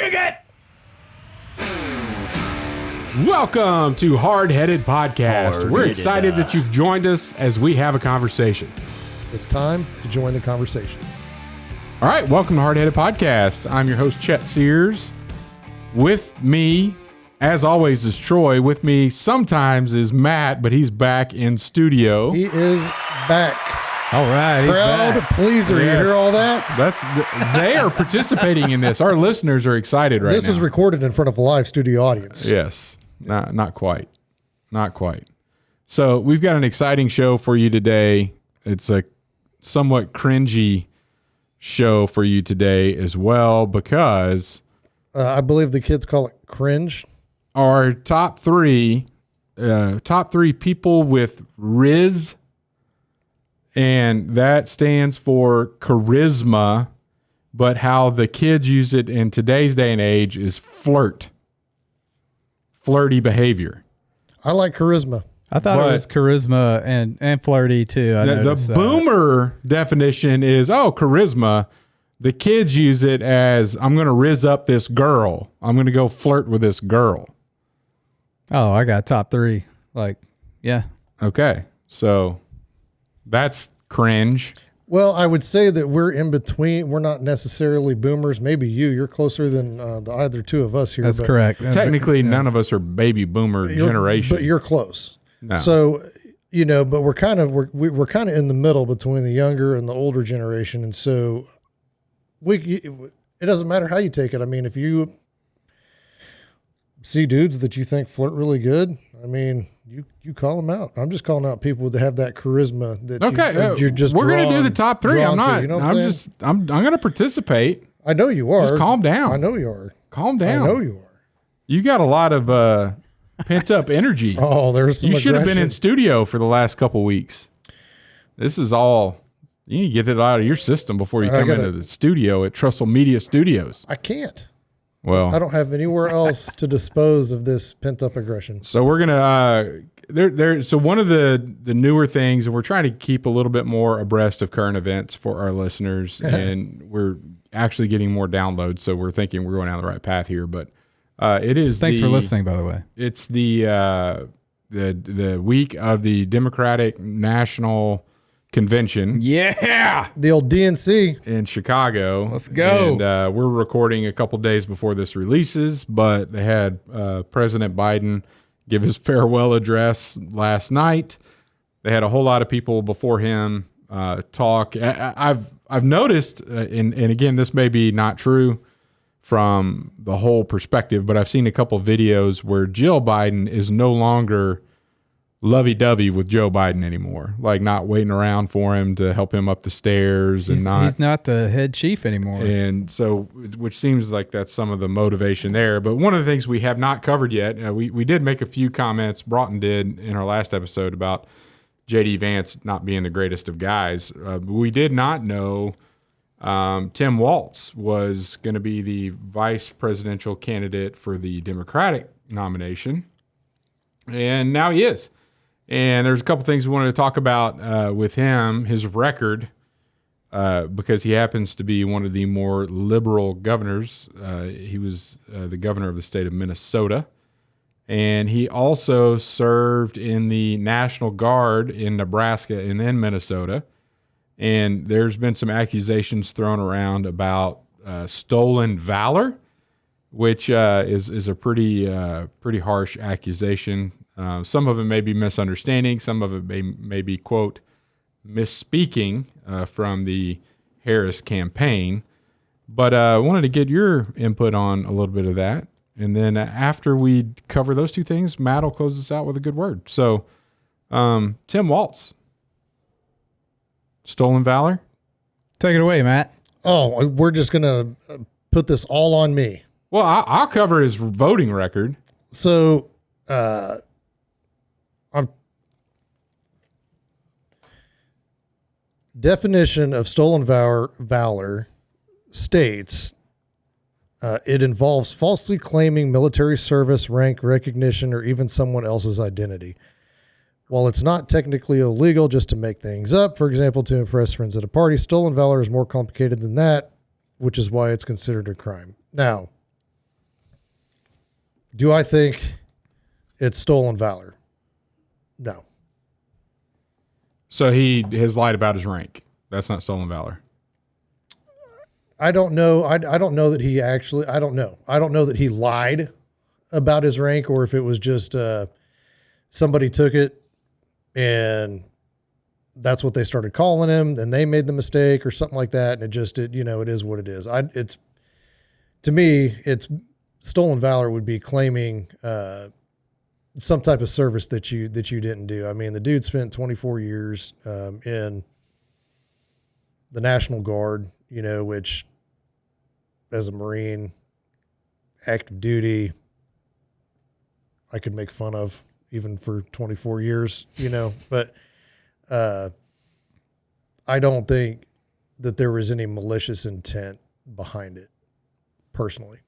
Dig it! Welcome to Hardheaded Podcast. We're excited that you've joined us as we have a conversation. It's time to join the conversation. All right, welcome to Hardheaded Podcast. I'm your host, Chet Sears. With me, as always, is Troy. With me sometimes is Matt, but he's back in studio. He is back. All right, he's Crowd back. pleaser. Yes. You hear all that? They are participating in this. Our listeners are excited right now. This is recorded in front of a live studio audience. Yes. Not quite. Not quite. So we've got an exciting show for you today. It's a somewhat cringy show for you today as well because I believe the kids call it cringe. our top three people with Rizz, and that stands for charisma, but how the kids use it in today's day and age is flirty behavior. I like charisma. I thought it was charisma and flirty too. The boomer definition is, charisma. The kids use it as, I'm going to rizz up this girl. I'm going to go flirt with this girl. Oh, I got top three. Yeah. Okay. So that's cringe. Well, I would say that we're in between. We're not necessarily boomers. Maybe you're closer than the either two of us here. That's correct. Technically, none of us are baby boomer generation. But you're close. No. So, but we're kind of in the middle between the younger and the older generation. And so it doesn't matter how you take it. I mean, if you see dudes that you think flirt really good, I mean, you call them out. I'm just calling out people that have that charisma that you're just we're going to do the top three. I'm not. You know what I'm going to participate. I know you are. Just calm down. I know you are. Calm down. I know you are. You got a lot of pent up energy. Oh, there's some You should have been aggression. in studio for the last couple weeks. This is all, you need to get it out of your system before you come into the studio at Trussell Media Studios. I can't. Well, I don't have anywhere else to dispose of this pent up aggression. so we're gonna so one of the newer things, and we're trying to keep a little bit more abreast of current events for our listeners, and we're actually getting more downloads. So we're thinking we're going down the right path here, but it is. Thanks for listening, by the way. It's the week of the Democratic National Convention. Yeah. The old DNC in Chicago. Let's go. And we're recording a couple days before this releases, but they had President Biden give his farewell address last night. They had a whole lot of people before him talk. I've noticed, and again, this may be not true from the whole perspective, but I've seen a couple videos where Jill Biden is no longer lovey-dovey with Joe Biden anymore, like not waiting around for him to help him up the stairs. He's not the head chief anymore. And so, which seems like that's some of the motivation there. But one of the things we have not covered yet, we did make a few comments, Broughton did in our last episode about J.D. Vance not being the greatest of guys. We did not know Tim Walz was going to be the vice presidential candidate for the Democratic nomination. And now he is. And there's a couple things we wanted to talk about with him, his record, because he happens to be one of the more liberal governors. He was the governor of the state of Minnesota. And he also served in the National Guard in Nebraska and in Minnesota. And there's been some accusations thrown around about stolen valor, which is a pretty harsh accusation. Some of it may be misunderstanding. Some of it may be, quote, misspeaking from the Harris campaign. But I wanted to get your input on a little bit of that. And then after we cover those two things, Matt will close us out with a good word. So, Tim Walz, stolen valor? Take it away, Matt. Oh, we're just going to put this all on me. Well, I'll cover his voting record. So, definition of stolen valor states it involves falsely claiming military service, rank, recognition, or even someone else's identity. While it's not technically illegal just to make things up, for example, to impress friends at a party, stolen valor is more complicated than that, which is why it's considered a crime. Now, Do I think it's stolen valor? No. So he has lied about his rank. That's not stolen valor. I don't know. I don't know that he actually, I don't know. I don't know that he lied about his rank or if it was just somebody took it and that's what they started calling him and they made the mistake or something like that. And it just, it is what it is. To me, it's stolen valor would be claiming some type of service that you didn't do. I mean, the dude spent 24 years in the National Guard, which as a Marine, active duty, I could make fun of even for 24 years, but I don't think that there was any malicious intent behind it personally.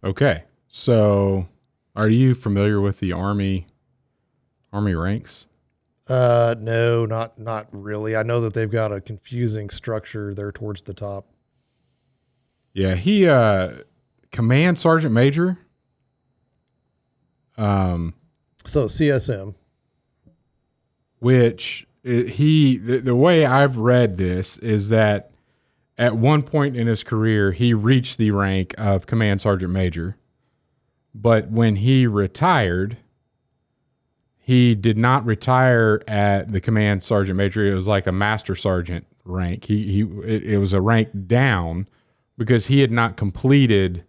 Okay. So are you familiar with the Army ranks? No, not really. I know that they've got a confusing structure there towards the top. Yeah, he command sergeant major. So CSM, which the way I've read this is that at one point in his career he reached the rank of command sergeant major, but when he retired, he did not retire at the command sergeant major. It was like a master sergeant rank. It was a rank down because he had not completed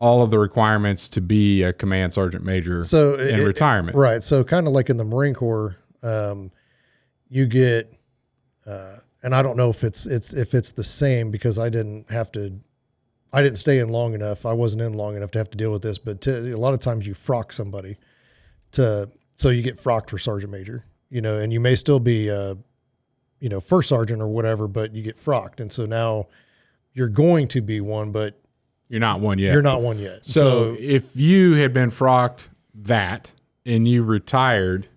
all of the requirements to be a command sergeant major in retirement. Right. So kind of like in the Marine Corps, you get, and I don't know if it's the same because I didn't stay in long enough. I wasn't in long enough to have to deal with this, but a lot of times you frock somebody so you get frocked for sergeant major, and you may still be, first sergeant or whatever, but you get frocked. And so now you're going to be one, but you're not one yet. You're not one yet. So if you had been frocked and you retired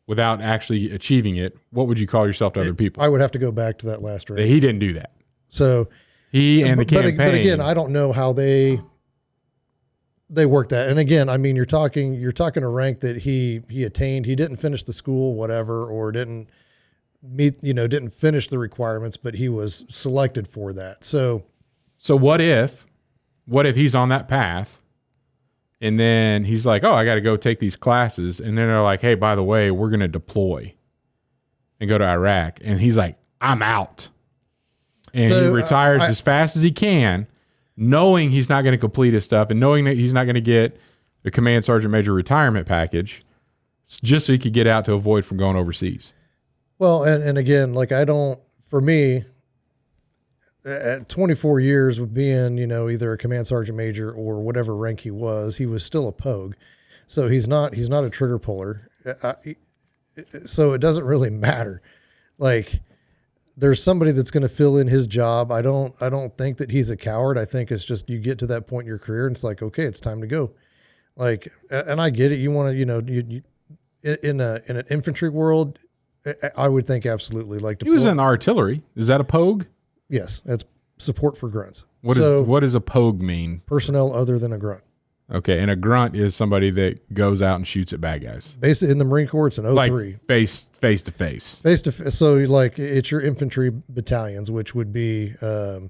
without actually achieving it, what would you call yourself to other people? I would have to go back to that last rank. He didn't do that. So he and the campaign. But again, I don't know how they worked that. And again, I mean, you're talking a rank that he attained. He didn't finish the school, whatever, or didn't finish the requirements, but he was selected for that. So what if he's on that path and then he's like, oh, I got to go take these classes. And then they're like, hey, by the way, we're going to deploy and go to Iraq. And he's like, I'm out. And he retires as fast as he can, knowing he's not going to complete his stuff and knowing that he's not going to get the command sergeant major retirement package just so he could get out to avoid from going overseas. Well, and again, like for me, at 24 years of being, either a command sergeant major or whatever rank he was still a pogue. So he's not a trigger puller. So it doesn't really matter. Like there's somebody that's going to fill in his job. I don't think that he's a coward. I think it's just, you get to that point in your career and it's like, okay, it's time to go. Like, and I get it. You want to, you in an infantry world, I would think absolutely. Like he was in the artillery. Is that a pogue? Yes, that's support for grunts. What does a pogue mean? Personnel other than a grunt. Okay, and a grunt is somebody that goes out and shoots at bad guys. Basically, in the Marine Corps, it's an 03. Like face to face. So like it's your infantry battalions, which would be, your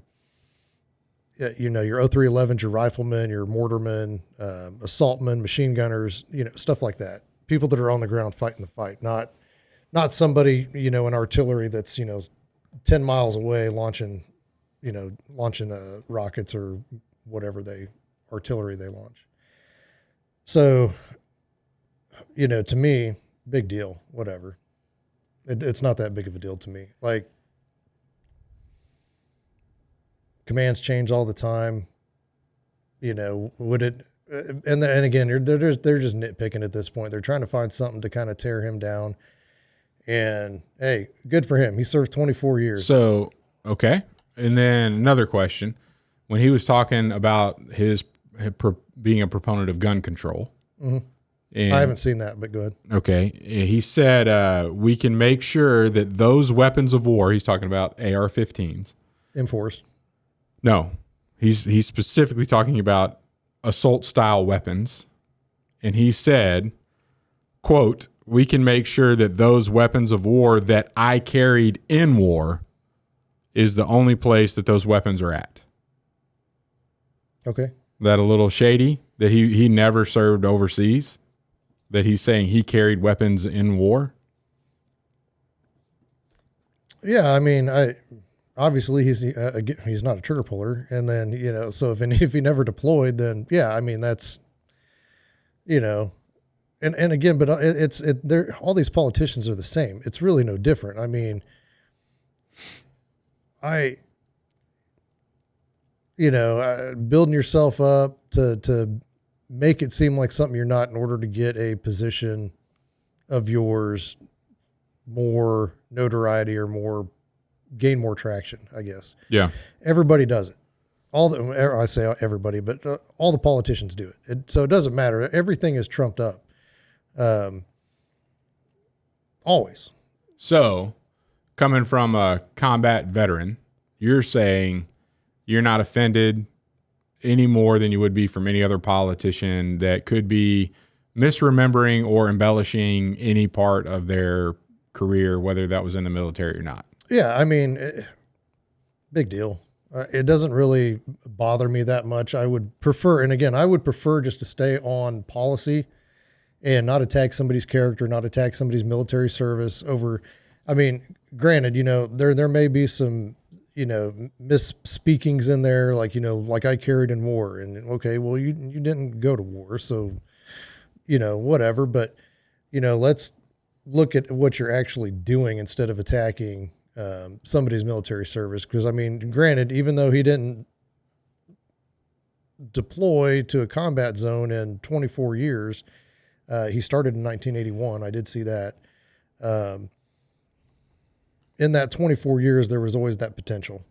0311s, your riflemen, your mortarmen, assaultmen, machine gunners, stuff like that. People that are on the ground fighting the fight, not somebody, in artillery that's, 10 miles away launching rockets or whatever artillery they launch. So, to me, big deal, whatever. It's not that big of a deal to me. Like commands change all the time, would it, and again, they're just nitpicking at this point. They're trying to find something to kind of tear him down. And hey, good for him. He served 24 years. So, okay. And then another question, when he was talking about his being a proponent of gun control. Mm-hmm. And I haven't seen that, but go ahead. Okay. He said, we can make sure that those weapons of war, he's talking about AR-15s. Enforced. No, he's specifically talking about assault style weapons. And he said, quote, "We can make sure that those weapons of war that I carried in war is the only place that those weapons are at." Okay. That a little shady that he never served overseas, that he's saying he carried weapons in war? Yeah, I mean, obviously he's not a trigger puller, and then so if he never deployed, then yeah, I mean that's and again, but they're all these politicians are the same. It's really no different. I mean, building yourself up to make it seem like something you're not in order to get a position of yours more notoriety or gain more traction, I guess. Yeah. Everybody does it. I say everybody, but all the politicians do it. So it doesn't matter. Everything is trumped up. Always. So coming from a combat veteran, you're saying you're not offended any more than you would be from any other politician that could be misremembering or embellishing any part of their career, whether that was in the military or not. Yeah, I mean, big deal. It doesn't really bother me that much. I would prefer just to stay on policy and not attack somebody's character, not attack somebody's military service over. I mean, granted, there may be some, misspeakings in there, like I carried in war, and okay, well, you didn't go to war, so, whatever. But, let's look at what you're actually doing instead of attacking somebody's military service. Because I mean, granted, even though he didn't deploy to a combat zone in 24 years, he started in 1981. I did see that. In that 24 years, there was always that potential,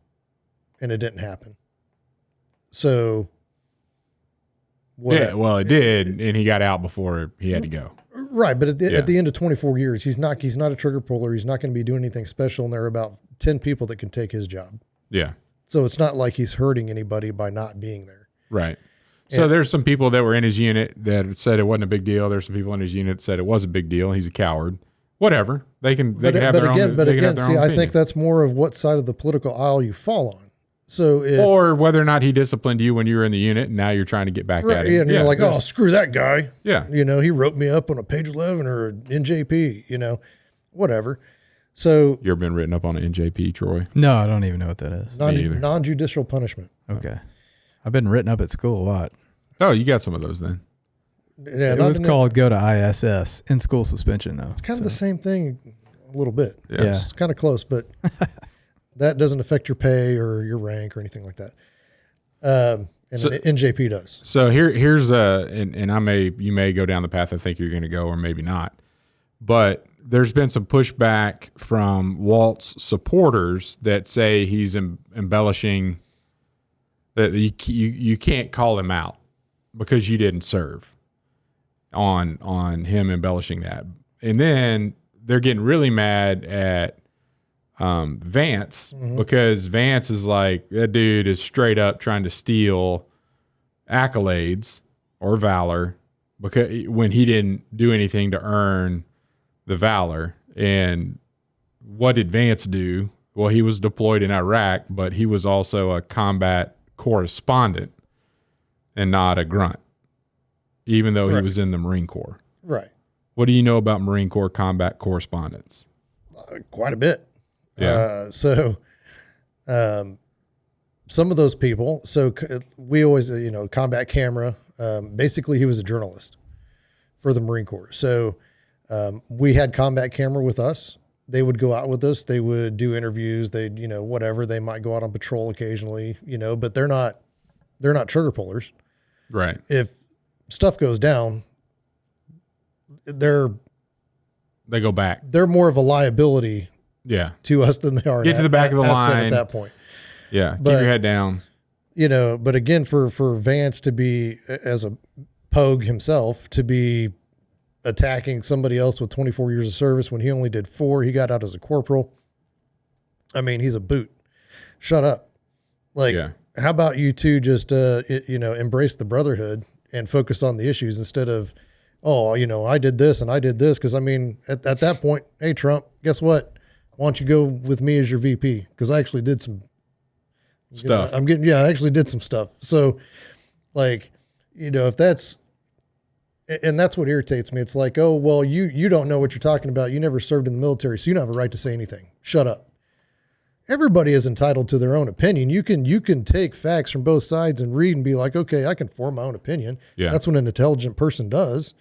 and it didn't happen. So, yeah, well, it did, and he got out before he had to go. Right, but at the end of 24 years, he's not a trigger puller. He's not going to be doing anything special, and there are about 10 people that can take his job. Yeah. So it's not like he's hurting anybody by not being there. Right. So there's some people that were in his unit that said it wasn't a big deal. There's some people in his unit that said it was a big deal. He's a coward. Whatever. They can have their own. But again, see, I think that's more of what side of the political aisle you fall on. So or whether or not he disciplined you when you were in the unit, and now you're trying to get back at him. Yeah, and you're like, oh, screw that guy. Yeah. He wrote me up on a page 11 or an NJP, whatever. So you ever been written up on an NJP, Troy? No, I don't even know what that is. Non-judicial punishment. Okay. I've been written up at school a lot. Oh, you got some of those then. Yeah, it was called go to ISS, in school suspension, though. It's kind of the same thing a little bit. Yeah. It's kind of close, but that doesn't affect your pay or your rank or anything like that. And NJP does. So here's you may go down the path I think you're going to go, or maybe not. But there's been some pushback from Walt's supporters that say he's embellishing, that you can't call him out because you didn't serve on him embellishing that. And then they're getting really mad at Vance, because Vance is like, that dude is straight up trying to steal accolades or valor because when he didn't do anything to earn the valor. And what did Vance do? Well, he was deployed in Iraq, but he was also a combat correspondent and not a grunt, even though he was in the Marine Corps. Right. What do you know about Marine Corps combat correspondents? Quite a bit. Yeah. Some of those people, we always, combat camera, basically he was a journalist for the Marine Corps. So we had combat camera with us. They would go out with us. They would do interviews. They'd, whatever. They might go out on patrol occasionally, but they're not trigger pullers. Right. If stuff goes down, they go back. They're more of a liability to us than they are. Get to the back of the line at that point. Yeah. Keep your head down. But again, for Vance to be, as a pogue himself, to be attacking somebody else with 24 years of service when he only did 4, he got out as a corporal. I mean, he's a boot. Shut up. how about you two just, embrace the brotherhood and focus on the issues instead of, oh, I did this and I did this. Cause I mean, at that point, hey, Trump, guess what? Why don't you go with me as your VP? Cause I actually did some stuff. I actually did some stuff. So like, if that's, and that's what irritates me. It's like, oh, well, you don't know what you're talking about. You never served in the military, so you don't have a right to say anything. Shut up. Everybody is entitled to their own opinion. You can take facts from both sides and read and be like, okay, I can form my own opinion. Yeah. That's what an intelligent person does.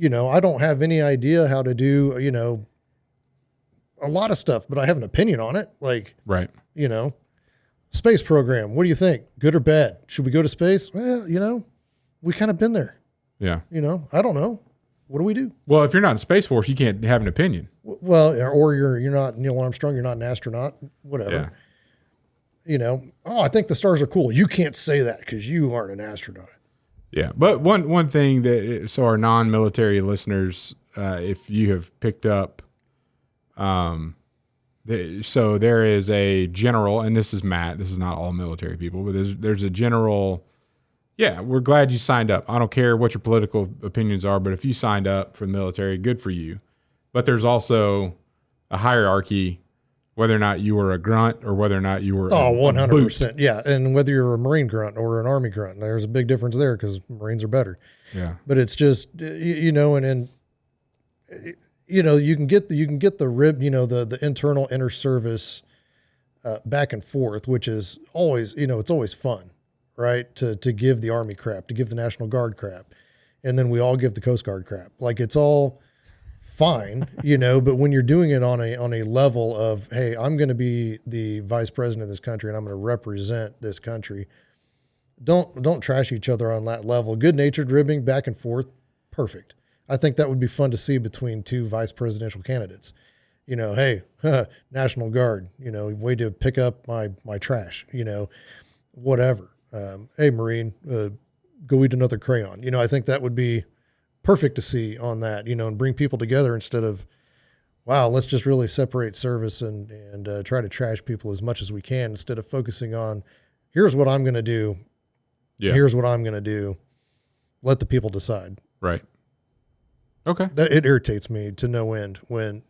I don't have any idea how to do, a lot of stuff, but I have an opinion on it. Like, right. Space program. What do you think? Good or bad? Should we go to space? Well, we kind of been there. Yeah. I don't know. What do we do? Well, if you're not in Space Force, you can't have an opinion. Well, or you're not Neil Armstrong, you're not an astronaut, whatever. Yeah. I think the stars are cool. You can't say that because you aren't an astronaut. Yeah. But one thing so our non-military listeners, if you have picked up, so there is a general, and this is Matt, this is not all military people, but there's a general. Yeah, we're glad you signed up. I don't care what your political opinions are, but if you signed up for the military, good for you. But there's also a hierarchy, whether or not you were a grunt or whether or not you were 100%. Yeah, and whether you're a Marine grunt or an Army grunt, there's a big difference there because Marines are better. Yeah. But it's just, you can get the rib, the internal inter service back and forth, which is always, it's always fun. Right. To give the Army crap, to give the National Guard crap. And then we all give the Coast Guard crap. Like it's all fine, but when you're doing it on a level of, hey, I'm going to be the vice president of this country and I'm going to represent this country. Don't trash each other on that level. Good natured ribbing back and forth. Perfect. I think that would be fun to see between two vice presidential candidates. Hey, National Guard, way to pick up my trash, whatever. Hey, Marine, go eat another crayon. I think that would be perfect to see on that, and bring people together instead of, wow, let's just really separate service and try to trash people as much as we can instead of focusing on, here's what I'm going to do. Yeah. Here's what I'm going to do. Let the people decide. Right. Okay. It irritates me to no end when.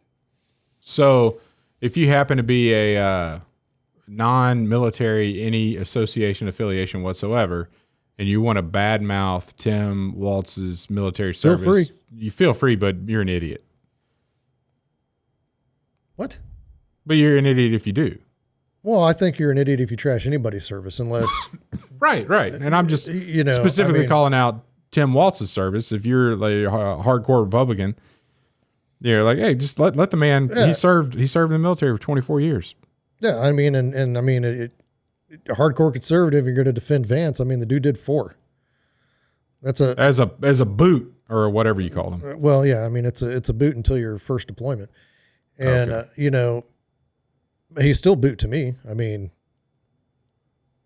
So if you happen to be a, non-military, any association, affiliation whatsoever, and you want to badmouth Tim Walz's military service, feel free. You feel free, but you're an idiot. What? But you're an idiot if you do. Well, I think you're an idiot if you trash anybody's service, unless. Right. And I'm just specifically calling out Tim Walz's service. If you're like a hardcore Republican, you're like, hey, just let the man. Yeah. He served in the military for 24 years. Yeah, I mean, hardcore conservative, you're going to defend Vance. I mean, the dude did 4. That's as a boot or whatever you call them. Well, yeah, I mean, it's a boot until your first deployment, and okay. He's still boot to me. I mean,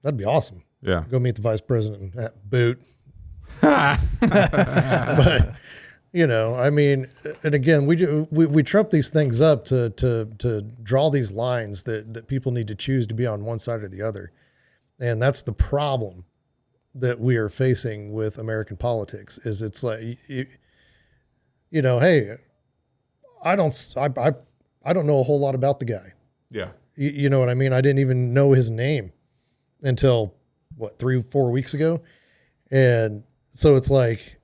that'd be awesome. Yeah, go meet the vice president and boot. But I mean, and again, we trump these things up to draw these lines that people need to choose to be on one side or the other. And that's the problem that we are facing with American politics is it's like, hey, I don't know a whole lot about the guy. Yeah. You know what I mean? I didn't even know his name until 3-4 weeks ago. And so it's like,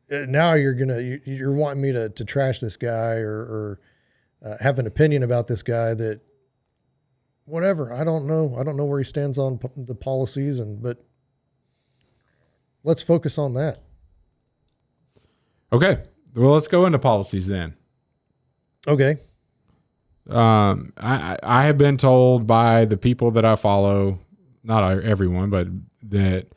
now you're wanting me to trash this guy or have an opinion about this guy that whatever. I don't know where he stands on the policies but let's focus on that. Okay. Well, let's go into policies then. Okay. I have been told by the people that I follow, not everyone, but that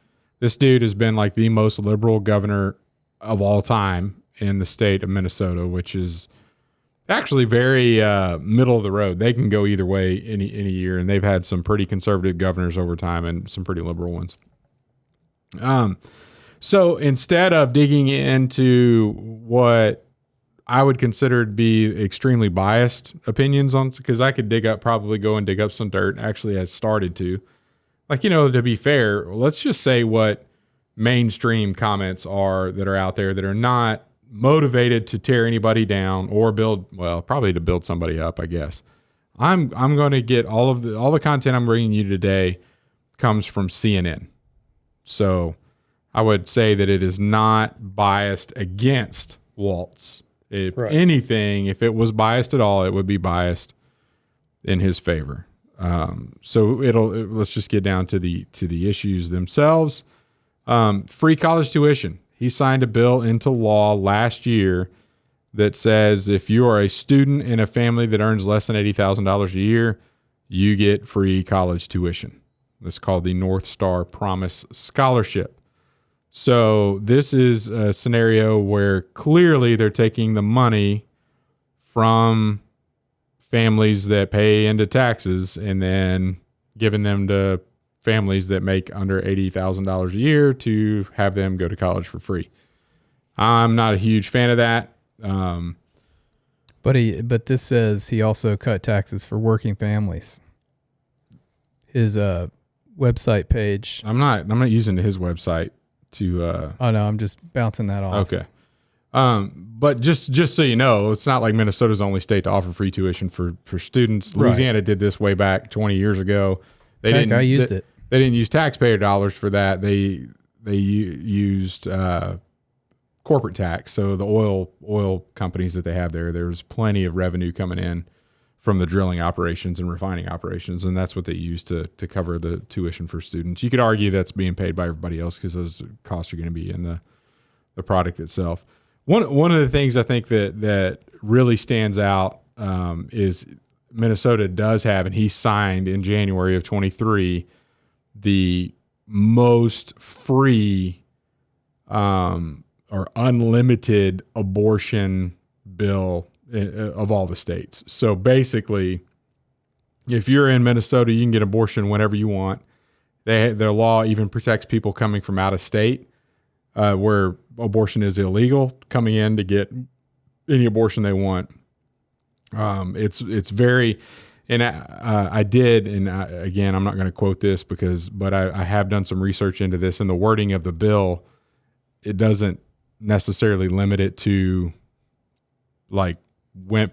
this dude has been like the most liberal governor of all time in the state of Minnesota, which is actually very middle of the road. They can go either way any year, and they've had some pretty conservative governors over time and some pretty liberal ones. So instead of digging into what I would consider to be extremely biased opinions on, because I could go and dig up some dirt. Actually, I started to, like, to be fair, let's just say what mainstream comments are that are out there that are not motivated to tear anybody down or probably to build somebody up, I guess. I'm going to get all the content I'm bringing you today comes from CNN. So I would say that it is not biased against Walz. If anything, if it was biased at all, it would be biased in his favor. So let's just get down to the issues themselves. Free college tuition. He signed a bill into law last year that says if you are a student in a family that earns less than $80,000 a year, you get free college tuition. It's called the North Star Promise Scholarship. So this is a scenario where clearly they're taking the money from families that pay into taxes and then giving them to families that make under $80,000 a year to have them go to college for free. I'm not a huge fan of that. But this says he also cut taxes for working families. His website page. I'm not using his website to. Oh no, I'm just bouncing that off. Okay. But just so you know, it's not like Minnesota's the only state to offer free tuition for students. Louisiana did this way back 20 years ago. I used it. They didn't use taxpayer dollars for that. They used corporate tax. So the oil companies that they have there's plenty of revenue coming in from the drilling operations and refining operations, and that's what they use to cover the tuition for students. You could argue that's being paid by everybody else because those costs are going to be in the product itself. One of the things I think that really stands out is Minnesota does have, and he signed in January of 23, the most free or unlimited abortion bill of all the states. So basically, if you're in Minnesota, you can get abortion whenever you want. Their law even protects people coming from out of state where abortion is illegal, coming in to get any abortion they want. It's very, and I did, and again, I'm not going to quote this but I have done some research into this, and the wording of the bill, it doesn't necessarily limit it to like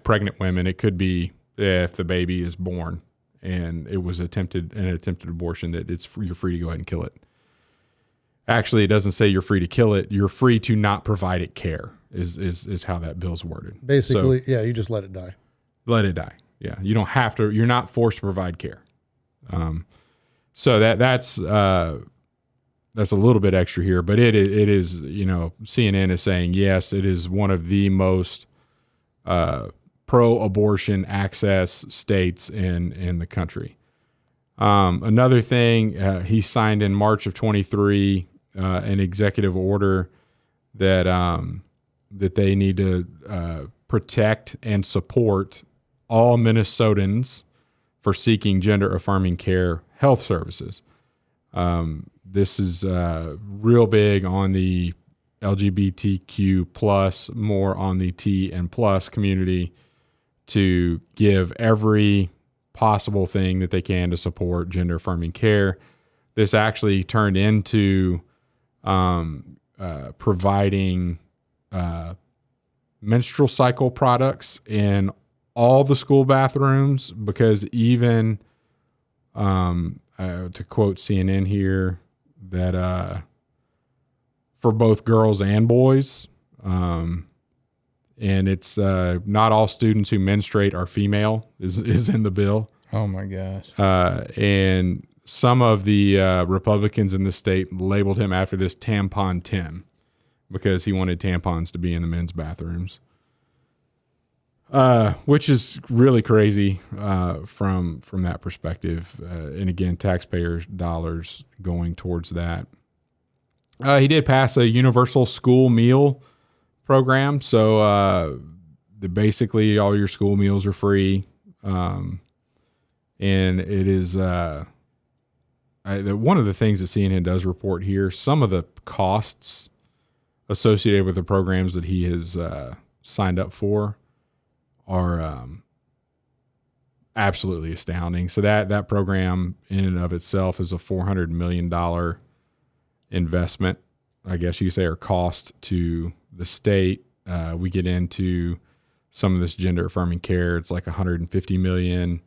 pregnant women. It could be if the baby is born and it was an attempted abortion, that you're free to go ahead and kill it. Actually, it doesn't say you're free to kill it. You're free to not provide it care is how that bill's worded. Basically, so, you just let it die. Let it die. Yeah. You don't have to, you're not forced to provide care. So that's a little bit extra here, but it is, CNN is saying, yes, it is one of the most pro-abortion access states in the country. Another thing, he signed in March of 23 an executive order that they need to protect and support all Minnesotans for seeking gender-affirming care health services. This is real big on the LGBTQ plus, more on the T and plus community, to give every possible thing that they can to support gender-affirming care. This actually turned into providing menstrual cycle products in all the school bathrooms, because even to quote CNN here, that for both girls and boys, and it's not all students who menstruate are female is in the bill. Oh my gosh. And some of the Republicans in the state labeled him after this Tampon Tim, because he wanted tampons to be in the men's bathrooms. Which is really crazy from that perspective. And again, taxpayers' dollars going towards that. He did pass a universal school meal program. So basically all your school meals are free. And it is one of the things that CNN does report here, some of the costs associated with the programs that he has signed up for are absolutely astounding. So that program in and of itself is a $400 million investment, I guess you could say, or cost to the state. We get into some of this gender affirming care. It's like $150 million.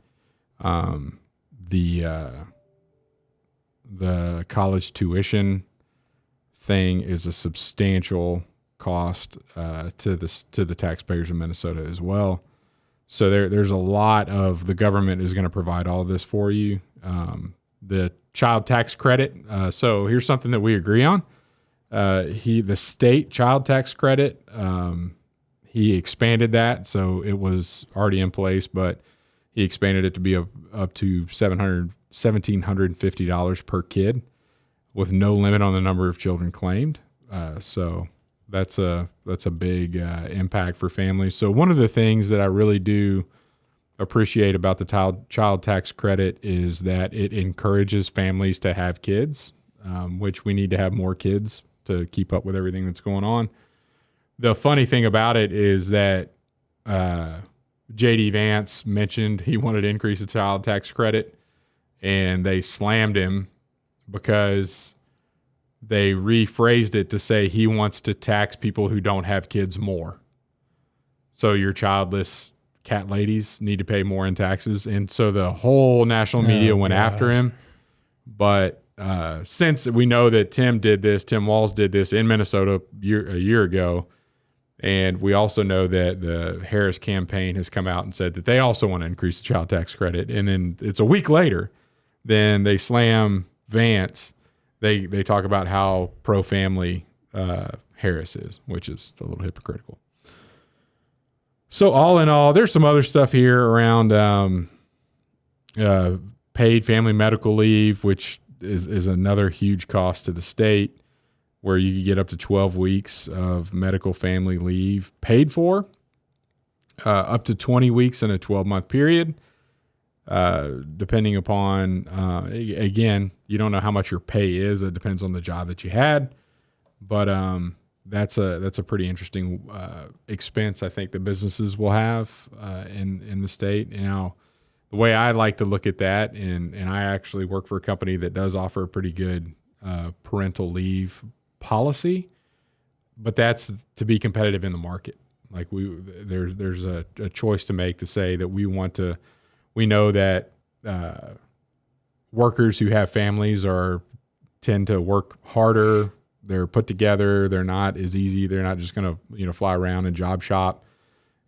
The college tuition thing is a substantial cost to the taxpayers of Minnesota as well. So there's a lot of, the government is going to provide all this for you. The child tax credit. So here's something that we agree on. The state child tax credit, he expanded that. So it was already in place, but he expanded it to be up to $1,750 per kid with no limit on the number of children claimed. So that's a big impact for families. So one of the things that I really do appreciate about the child tax credit is that it encourages families to have kids, which we need to have more kids to keep up with everything that's going on. The funny thing about it is that J.D. Vance mentioned he wanted to increase the child tax credit, and they slammed him because they rephrased it to say he wants to tax people who don't have kids more. So your childless cat ladies need to pay more in taxes. And so the whole national media went after him. But since we know that Tim Walz did this in Minnesota a year ago, and we also know that the Harris campaign has come out and said that they also want to increase the child tax credit. And then it's a week later, then they slam Vance. They talk about how pro-family Harris is, which is a little hypocritical. So all in all, there's some other stuff here around paid family medical leave, which is another huge cost to the state, where you can get up to 12 weeks of medical family leave paid for, up to 20 weeks in a 12-month period, depending upon, again, you don't know how much your pay is. It depends on the job that you had. But that's a pretty interesting expense, I think, that businesses will have in the state. Now, the way I like to look at that, and I actually work for a company that does offer a pretty good parental leave policy, but that's to be competitive in the market. Like there's a choice to make to say that we know that workers who have families tend to work harder. They're put together. They're not as easy. They're not just going to fly around and job shop.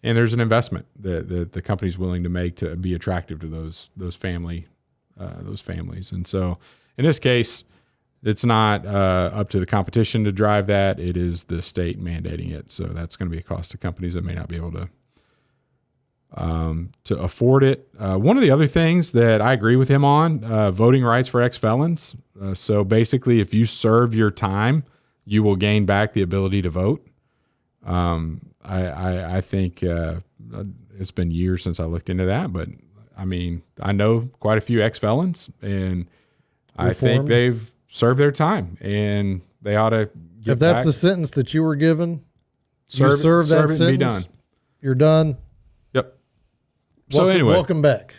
And there's an investment that the company's willing to make to be attractive to those families. And so in this case, it's not up to the competition to drive that. It is the state mandating it. So that's going to be a cost to companies that may not be able to afford it. One of the other things that I agree with him on, voting rights for ex-felons. So basically, if you serve your time, you will gain back the ability to vote. I think it's been years since I looked into that, but I mean, I know quite a few ex-felons, and I think they've served their time, and they ought to get if that's back. the sentence that you were given, you serve that sentence, and be done. You're done. Yep. So anyway, welcome back.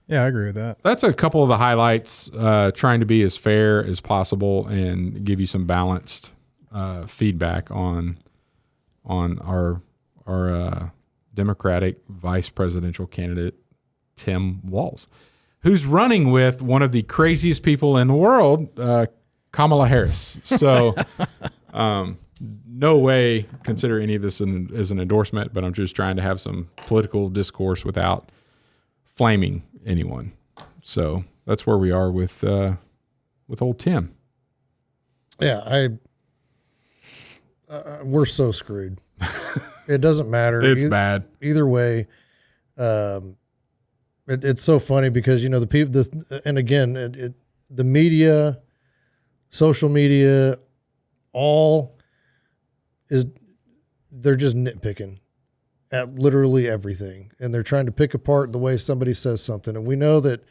Yeah, I agree with that. That's a couple of the highlights, trying to be as fair as possible and give you some balanced feedback on our Democratic vice presidential candidate, Tim Walz, who's running with one of the craziest people in the world, Kamala Harris. So no way consider any of this as an endorsement, but I'm just trying to have some political discourse without flaming anyone. So that's where we are with old Tim. Yeah, we're so screwed. It doesn't matter. It's bad. Either way, it's so funny because, the people, and again, the media, social media, they're just nitpicking at literally everything. And they're trying to pick apart the way somebody says something. And we know that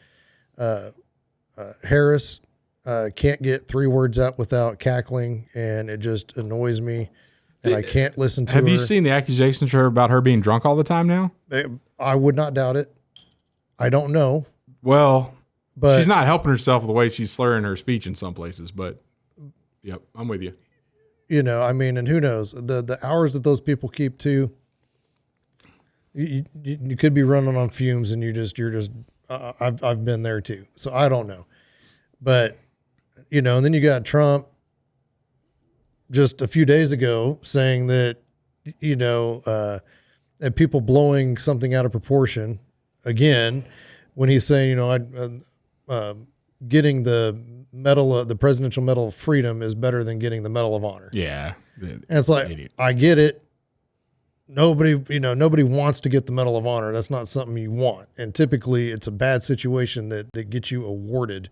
Harris can't get 3 words out without cackling, and it just annoys me. And I can't listen to her. Have you seen the accusations about her being drunk all the time now? I would not doubt it. I don't know. Well, But she's not helping herself the way she's slurring her speech in some places, but yep, I'm with you. You know, I mean, and who knows the hours that those people keep too. You could be running on fumes, and you're just. I've been there too, so I don't know, but you know, and then you got Trump just a few days ago saying that you know, and people blowing something out of proportion again when he's saying, you know, getting the medal, the Presidential Medal of Freedom is better than getting the Medal of Honor. Yeah, and it's like idiot. I get it. Nobody wants to get the Medal of Honor. That's not something you want. And typically it's a bad situation that gets you awarded.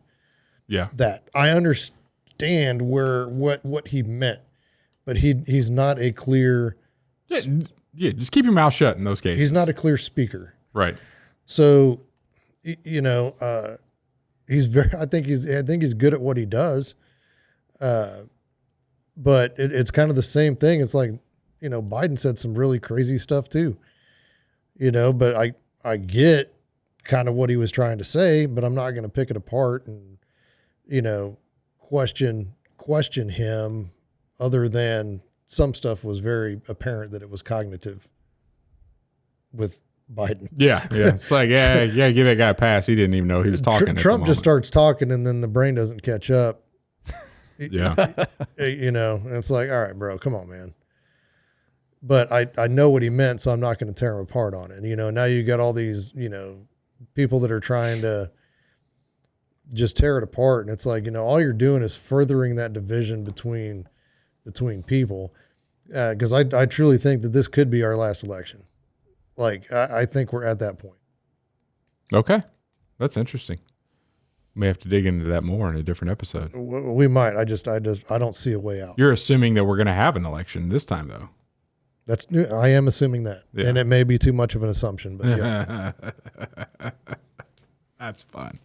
Yeah. That. I understand what he meant, but he's not a clear. Yeah, just keep your mouth shut in those cases. He's not a clear speaker. Right. So, you know, I think he's good at what he does. But it's kind of the same thing. It's like, you know, Biden said some really crazy stuff too, you know, but I get kind of what he was trying to say, but I'm not going to pick it apart and, you know, question him other than some stuff was very apparent that it was cognitive with Biden. Yeah. It's like, yeah, give that guy a pass. He didn't even know he was talking. Trump just starts talking and then the brain doesn't catch up. Yeah. You know, and it's like, all right, bro, come on, man. But I know what he meant, so I'm not going to tear him apart on it. And, you know, now you got all these, you know, people that are trying to just tear it apart. And it's like, you know, all you're doing is furthering that division between people. Because I truly think that this could be our last election. Like, I think we're at that point. Okay. That's interesting. May have to dig into that more in a different episode. We might. I don't see a way out. You're assuming that we're going to have an election this time, though. I am assuming that, yeah. And it may be too much of an assumption, but yeah. That's fun.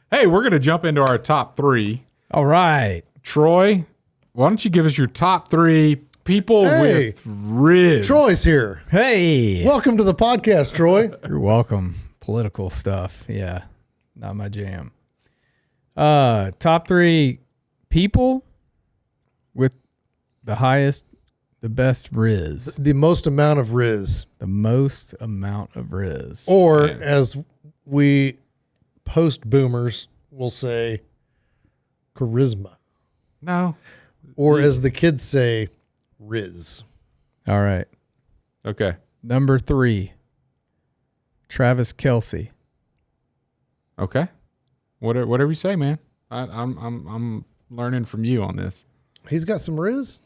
Hey, we're going to jump into our top three. All right. Troy, why don't you give us your top three people with Rizz? Troy's here. Hey. Welcome to the podcast, Troy. You're welcome. Political stuff. Yeah. Not my jam. Top three people with the best Rizz. The most amount of Rizz. The most amount of Rizz. Or as we post-boomers will say, charisma. No. Or as the kids say, Rizz. All right. Okay. Number 3, Travis Kelce. Okay. Whatever you say, man. I'm learning from you on this. He's got some Rizz.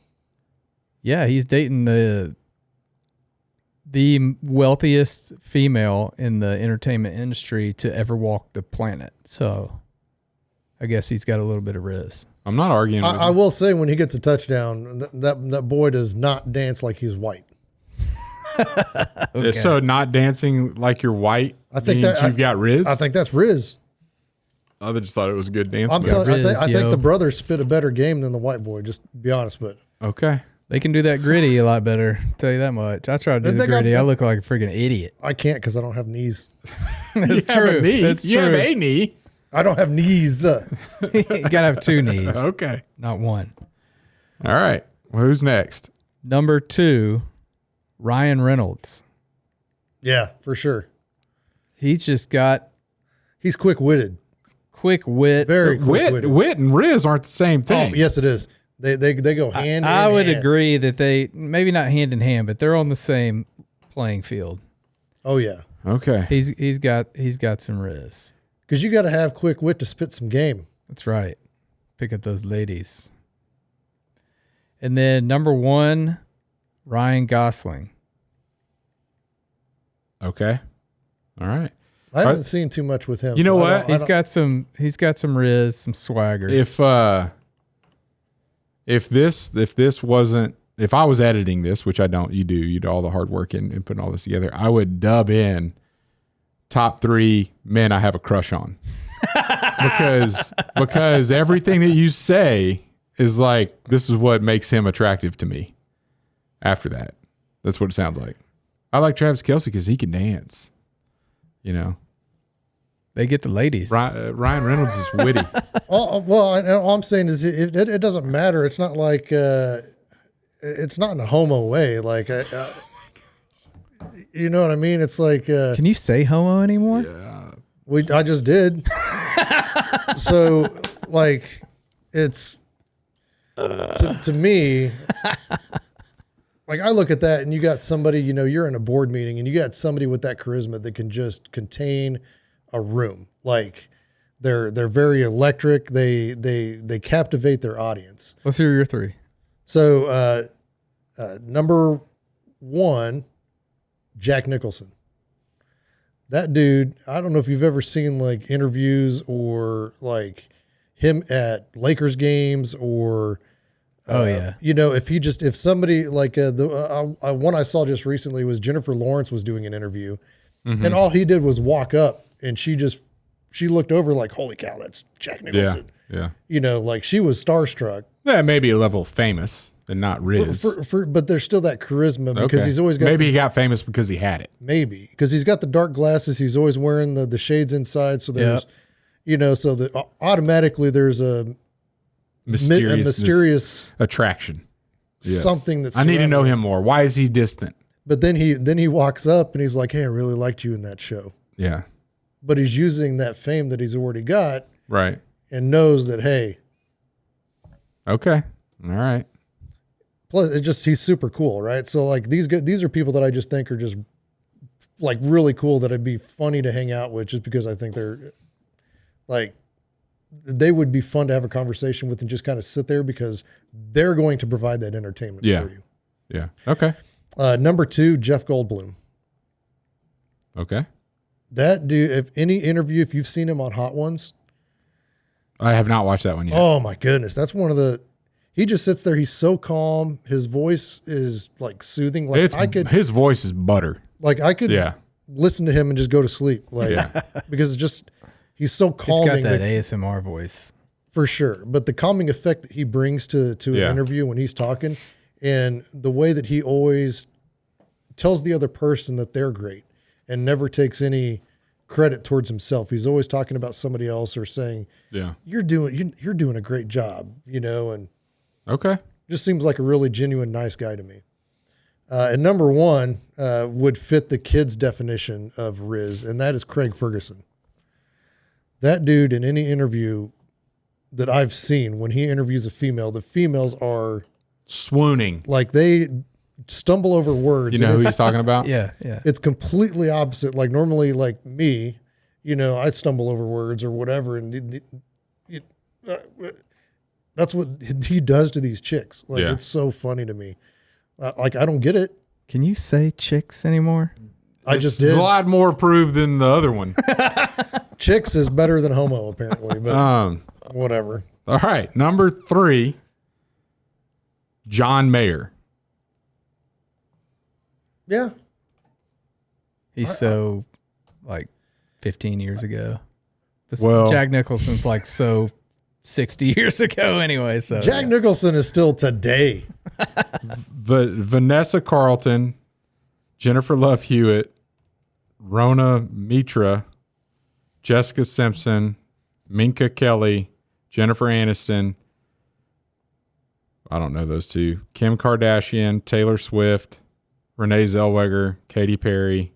Yeah, he's dating the wealthiest female in the entertainment industry to ever walk the planet. So I guess he's got a little bit of Rizz. I'm not arguing. I will say when he gets a touchdown, that boy does not dance like he's white. Okay. So not dancing like you're white. I think means that you've got Rizz. I think that's Rizz. I just thought it was a good dance. I'm move. telling. I think yo. the brother spit a better game than the white boy. Just to be honest, but Okay. They can do that gritty a lot better. Tell you that much. I tried to do the gritty. I look like a freaking idiot. I can't because I don't have knees. That's You have true. a knee. That's You true. have a knee. I don't have knees. You gotta have 2 knees, Okay. not 1. All right. Well, who's next? Number 2, Ryan Reynolds. Yeah, for sure. He's just got He's quick-witted. quick wit. Very quick-witted. Wit and Rizz aren't the same thing. Oh, yes, it is. They go hand in I would hand. agree that they maybe not hand in hand, but they're on the same playing field. Oh yeah, Okay. He's got some Rizz. because you got to have quick wit to spit some game. That's right. Pick up those ladies. And then number 1, Ryan Gossling. Okay. All right. I haven't seen too much with him. You know so what? He's got some Rizz, some swagger. If I was editing this, which I don't, you do all the hard work and putting all this together, I would dub in top 3 men I have a crush on. because everything that you say is like, this is what makes him attractive to me. After that, that's what it sounds like. I like Travis Kelce because he can dance, you know. They get the ladies. Ryan Reynolds is witty. All I'm saying is it doesn't matter. It's not like it's not in a homo way. Like, you know what I mean? It's like, can you say homo anymore? Yeah. I just did. So like, it's to me, like I look at that and you got somebody, you know, you're in a board meeting and you got somebody with that charisma that can just contain a room. Like they're very electric. They captivate their audience. Let's hear your three. So number one, Jack Nicholson. That dude, I don't know if you've ever seen like interviews or like him at Lakers games or you know, if somebody like the one I saw just recently was Jennifer Lawrence was doing an interview and all he did was walk up and she looked over like, holy cow, that's Jack Nicholson. Yeah. You know, like she was starstruck. Yeah, maybe a level famous and not Rizz. But there's still that charisma because he's always got. Maybe he got famous because he had it. Maybe because he's got the dark glasses. He's always wearing the shades inside. So there's, you know, so that automatically there's a mysterious attraction. Something that's. I need to know him more. Why is he distant? But then he walks up and he's like, "Hey, I really liked you in that show." Yeah. But he's using that fame that he's already got, right? And knows that, hey. Okay. All right. Plus, he's super cool, right? So like these are people that I just think are just like really cool that it'd be funny to hang out with, just because I think they're like they would be fun to have a conversation with and just kind of sit there because they're going to provide that entertainment for you. Yeah. Okay. Number two, Jeff Goldblum. Okay. That dude, if you've seen him on Hot Ones. I have not watched that one yet. Oh my goodness. That's he just sits there. He's so calm. His voice is like soothing. Like his voice is butter. Like I could listen to him and just go to sleep. Like, because he's so calming. He's got that ASMR voice. For sure. But the calming effect that he brings to an interview when he's talking, and the way that he always tells the other person that they're great and never takes any credit towards himself. He's always talking about somebody else or saying, you're doing a great job, you know, and just seems like a really genuine, nice guy to me. And number one would fit the kid's definition of Rizz, and that is Craig Fergison. That dude in any interview that I've seen, when he interviews a female, the females are swooning. Like they stumble over words. You know who he's talking about? Yeah. It's completely opposite. Like normally, like me, you know, I stumble over words or whatever, and that's what he does to these chicks. Like it's so funny to me. Like I don't get it. Can you say chicks anymore? I just did. A lot more approved than the other one. Chicks is better than homo apparently, but whatever. All right, number 3, John Mayer. Yeah. He's like 15 years ago. Well, Jack Nicholson's like 60 years ago anyway. So Jack Nicholson is still today. Vanessa Carlton, Jennifer Love Hewitt, Rona Mitra, Jessica Simpson, Minka Kelly, Jennifer Aniston. I don't know those two. Kim Kardashian, Taylor Swift, Renee Zellweger, Katy Perry.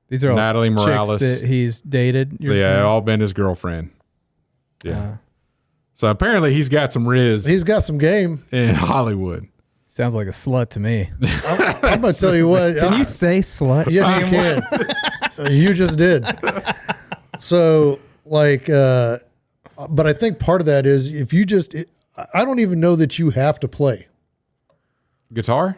These are all Natalie Morales chicks that he's dated. All been his girlfriend. Yeah. So apparently he's got some Rizz. He's got some game in Hollywood. Sounds like a slut to me. I'm going to tell you what. Can you say slut? Yes, you can. You just did. So like, but I think part of that is if you I don't even know that you have to play guitar.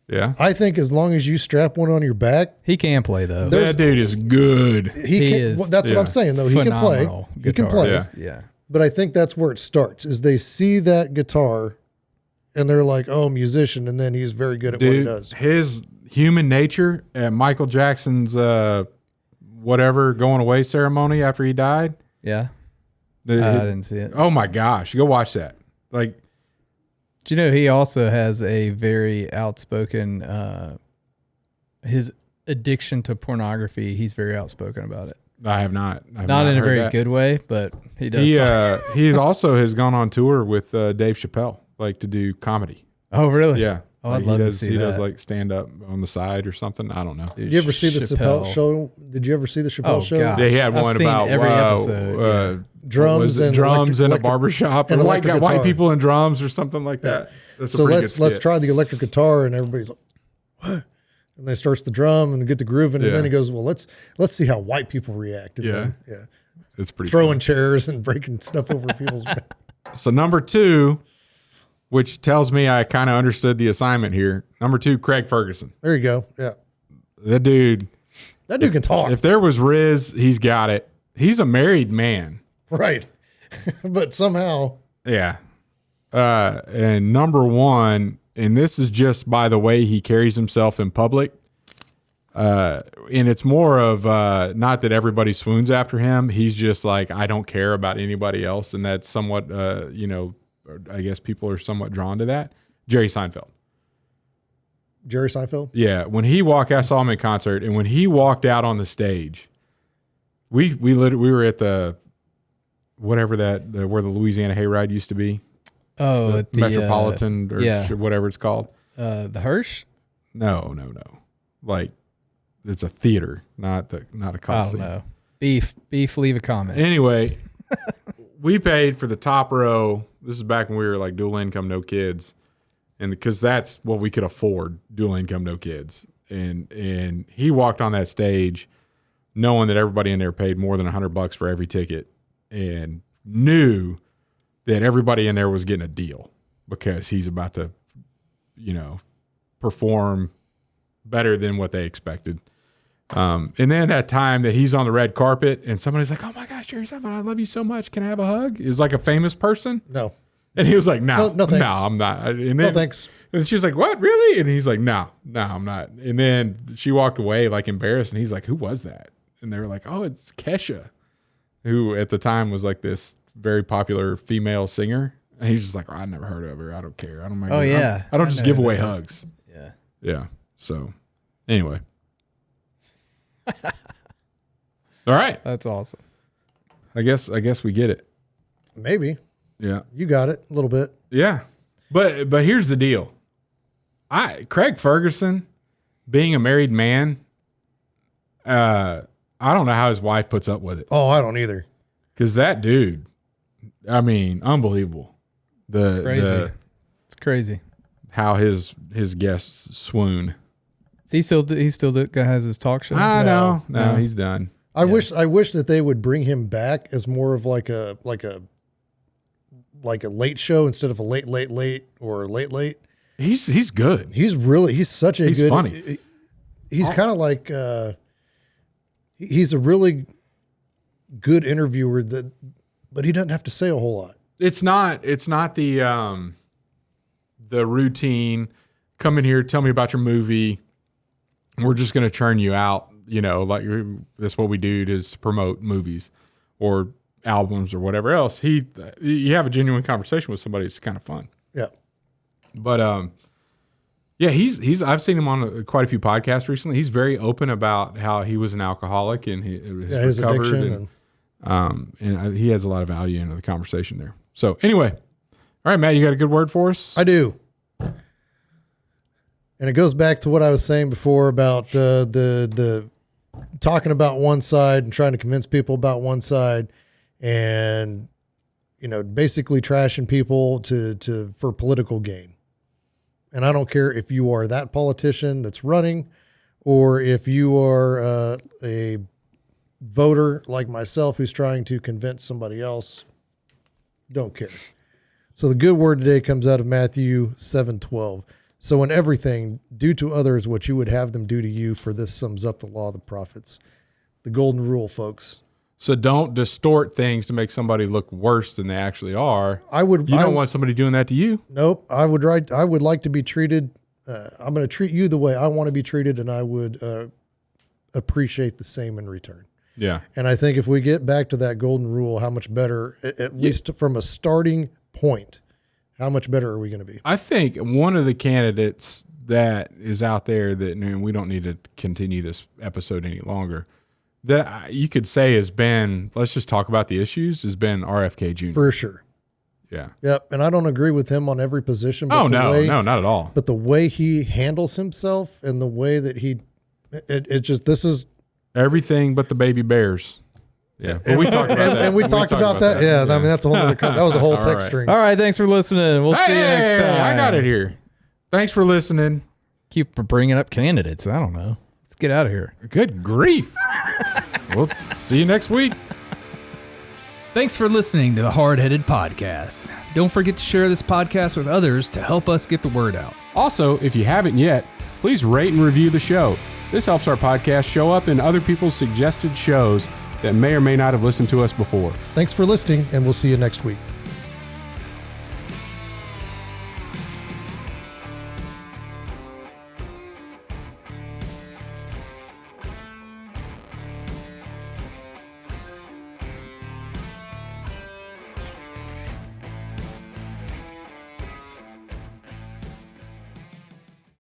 Yeah. I think as long as you strap one on your back. He can play though. That dude is good. He is. Well, that's what I'm saying though. He can play. He can play. Yeah. But I think that's where it starts is they see that guitar and they're like, oh, musician. And then he's very good at what he does. His human nature at Michael Jackson's, whatever going away ceremony after he died. Yeah. I didn't see it. Oh my gosh. Go watch that. Like, do you know he also has a very outspoken, his addiction to pornography. He's very outspoken about it. I have not. Not in a heard very that. good way, but he does. He also has gone on tour with Dave Chappelle, like to do comedy. Oh, really? Yeah. Oh, Like I'd love he to does, see he that. does like stand up on the side or something. I don't know. Dude, Did you ever see the Chappelle show? Did you ever see the Chappelle Oh, show? God. Yeah, he had I've one seen about every episode, Drums and drums in a electric- barbershop and and white electric white guitar. people in drums or something like that. That's So a pretty let's good let's skit. try the electric guitar, and everybody's like, what? And they starts the drum and get the grooving, and Yeah. then he goes, well, let's see how white people react. And Yeah. then, yeah, It's pretty throwing chairs and breaking stuff over people's. So number 2, which tells me I kind of understood the assignment here. Number 2, Craig Fergison. There you go. Yeah, The dude. that dude can talk, If there was Rizz, he's got it. He's a married man. right? But somehow, Yeah. And number 1, and this is just by the way he carries himself in public. And it's more of not that everybody swoons after him. He's just like, I don't care about anybody else. And that's somewhat, I guess people are somewhat drawn to that. Jerry Seinfeld. Jerry Seinfeld. Yeah. When he walked, I saw him in concert. And when he walked out on the stage, we were at the, whatever where the Louisiana Hayride used to be. Oh, The at the Metropolitan or yeah. whatever it's called. The Hirsch. No. Like it's a theater, not a I don't Coliseum. know. Beef. Leave a comment. Anyway, we paid for the top row. This is back when we were like dual income, no kids. And because that's what we could afford, dual income, no kids. And he walked on that stage knowing that everybody in there paid more than $100 for every ticket and knew that everybody in there was getting a deal because he's about to, perform better than what they expected. And then that time that he's on the red carpet and somebody's like, oh my gosh, Jerry Seinfeld, I love you so much. Can I have a hug? It was like a famous person. No, And he was like, no, thanks. I'm not. And then, no thanks. And she was like, what, really? And he's like, no, I'm not. And then she walked away like embarrassed. And he's like, who was that? And they were like, oh, it's Kesha, who at the time was like this very popular female singer. And he's just like, oh, I never heard of her. I don't care. I don't mind. Oh, yeah. I don't I just know give who away that is. hugs. Yeah. Yeah. So anyway. All right. That's awesome. I guess we get it. Maybe Yeah. you got it a little bit. Yeah. But here's the deal. Craig Fergison, being a married man, I don't know how his wife puts up with it. Oh, I don't either. Because that dude, I mean, unbelievable. It's crazy. It's crazy. How his guests swoon. He still has his talk show. No, No. he's done. I wish that they would bring him back as more of like a late show instead of a late or late. He's good. He's such a He's good. funny. He's kind of like he's a really good interviewer but he doesn't have to say a whole lot. It's not the routine. Come in here, tell me about your movie. We're just going to churn you out. Like that's what we do to promote movies or albums or whatever else. You have a genuine conversation with somebody. It's kind of fun. Yeah. But yeah, I've seen him on quite a few podcasts recently. He's very open about how he was an alcoholic and His recovered addiction and he has a lot of value into the conversation there. So anyway, all right, Matt, you got a good word for us? I do. And it goes back to what I was saying before about the talking about one side and trying to convince people about one side, and basically trashing people for political gain. And I don't care if you are that politician that's running, or if you are a voter like myself who's trying to convince somebody else. Don't care. So the good word today comes out of Matthew 7:12. So in everything, do to others what you would have them do to you, for this sums up the law of the prophets. The golden rule, folks. So don't distort things to make somebody look worse than they actually are. You don't want somebody doing that to you. Nope. I would like to be treated. I'm going to treat you the way I want to be treated, and I would appreciate the same in return. Yeah. And I think if we get back to that golden rule, how much better, at least from a starting point, how much better are we going to be? I think one of the candidates that is out there that, and we don't need to continue this episode any longer, that you could say has been, let's just talk about the issues, has been RFK Jr. For sure. Yeah. Yep. And I don't agree with him on every position. But No, not at all. But the way he handles himself and the way that this is everything but the baby bears. Yeah. But we talked about that. And we talked about that. Yeah. I mean, that's a whole other, that was a whole text string. All right. Thanks for listening. We'll see you next time. I got it here. Thanks for listening. Keep bringing up candidates. I don't know. Let's get out of here. Good grief. We'll see you next week. Thanks for listening to the Hardheaded Podcast. Don't forget to share this podcast with others to help us get the word out. Also, if you haven't yet, please rate and review the show. This helps our podcast show up in other people's suggested shows that may or may not have listened to us before. Thanks for listening, and we'll see you next week.